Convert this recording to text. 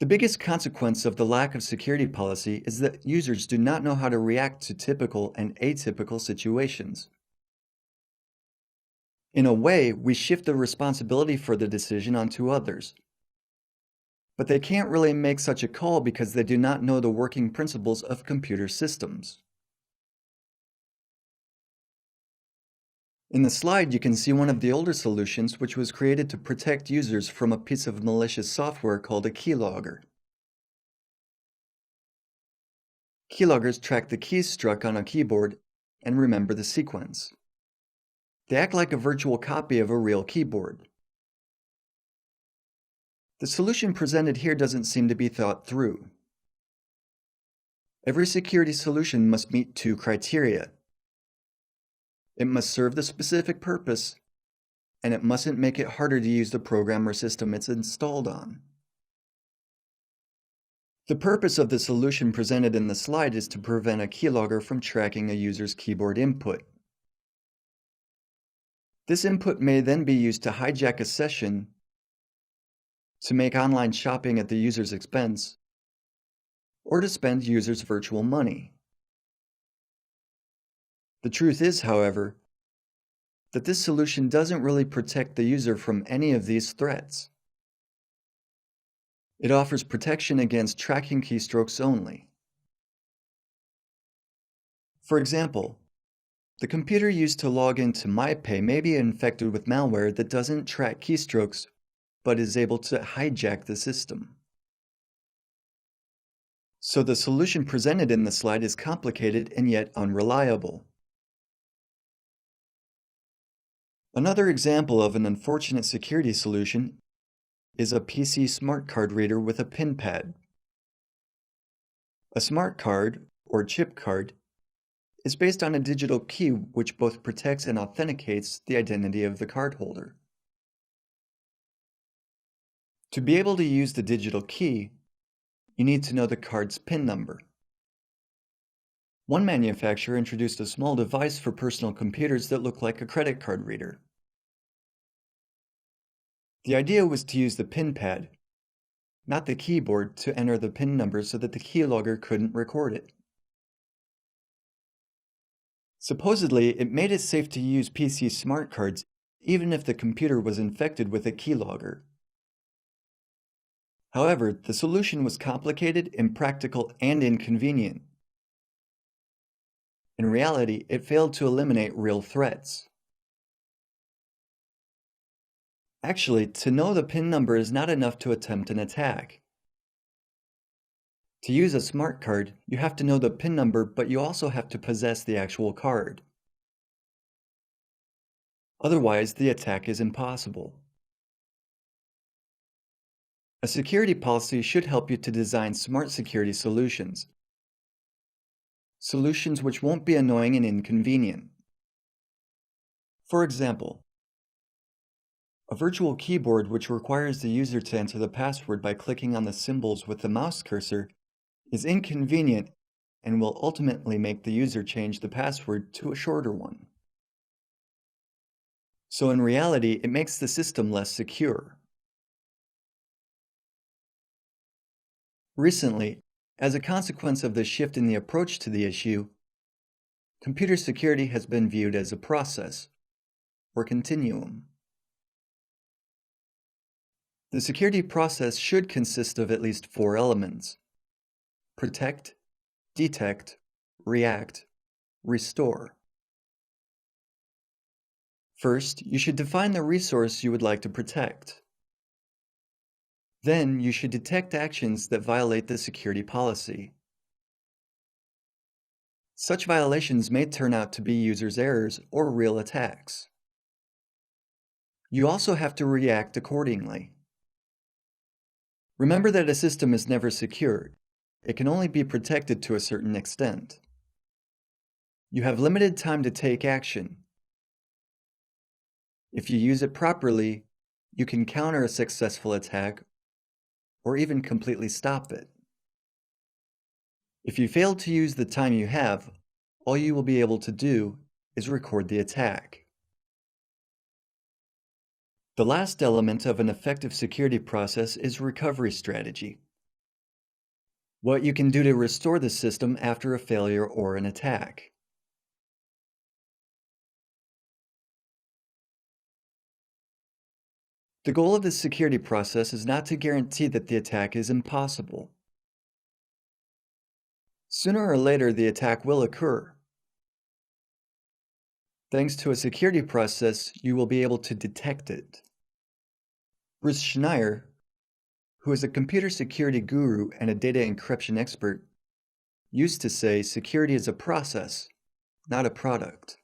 The biggest consequence of the lack of security policy is that users do not know how to react to typical and atypical situations. In a way, we shift the responsibility for the decision onto others. But they can't really make such a call because they do not know the working principles of computer systems. In the slide, you can see one of the older solutions which was created to protect users from a piece of malicious software called a keylogger. Keyloggers track the keys struck on a keyboard and remember the sequence. They act like a virtual copy of a real keyboard. The solution presented here doesn't seem to be thought through. Every security solution must meet two criteria. It must serve the specific purpose, and it mustn't make it harder to use the program or system it's installed on. The purpose of the solution presented in the slide is to prevent a keylogger from tracking a user's keyboard input. This input may then be used to hijack a session to make online shopping at the user's expense, or to spend users' virtual money. The truth is, however, that this solution doesn't really protect the user from any of these threats. It offers protection against tracking keystrokes only. For example, the computer used to log into MyPay may be infected with malware that doesn't track keystrokes but is able to hijack the system. So the solution presented in the slide is complicated and yet unreliable. Another example of an unfortunate security solution is a PC smart card reader with a PIN pad. A smart card, or chip card, is based on a digital key which both protects and authenticates the identity of the cardholder. To be able to use the digital key, you need to know the card's PIN number. One manufacturer introduced a small device for personal computers that looked like a credit card reader. The idea was to use the PIN pad, not the keyboard, to enter the PIN number so that the keylogger couldn't record it. Supposedly, it made it safe to use PC smart cards even if the computer was infected with a keylogger. However, the solution was complicated, impractical, and inconvenient. In reality, it failed to eliminate real threats. Actually, to know the PIN number is not enough to attempt an attack. To use a smart card, you have to know the PIN number, but you also have to possess the actual card. Otherwise, the attack is impossible. A security policy should help you to design smart security solutions. Solutions which won't be annoying and inconvenient. For example, a virtual keyboard which requires the user to enter the password by clicking on the symbols with the mouse cursor is inconvenient and will ultimately make the user change the password to a shorter one. So in reality, it makes the system less secure. Recently, as a consequence of the shift in the approach to the issue, computer security has been viewed as a process, or continuum. The security process should consist of at least 4 elements: protect, detect, react, restore. First, you should define the resource you would like to protect. Then, you should detect actions that violate the security policy. Such violations may turn out to be users' errors or real attacks. You also have to react accordingly. Remember that a system is never secure. It can only be protected to a certain extent. You have limited time to take action. If you use it properly, you can counter a successful attack or even completely stop it. If you fail to use the time you have, all you will be able to do is record the attack. The last element of an effective security process is recovery strategy. What you can do to restore the system after a failure or an attack. The goal of the security process is not to guarantee that the attack is impossible. Sooner or later, the attack will occur. Thanks to a security process, you will be able to detect it. Bruce Schneier, who is a computer security guru and a data encryption expert, used to say security is a process, not a product.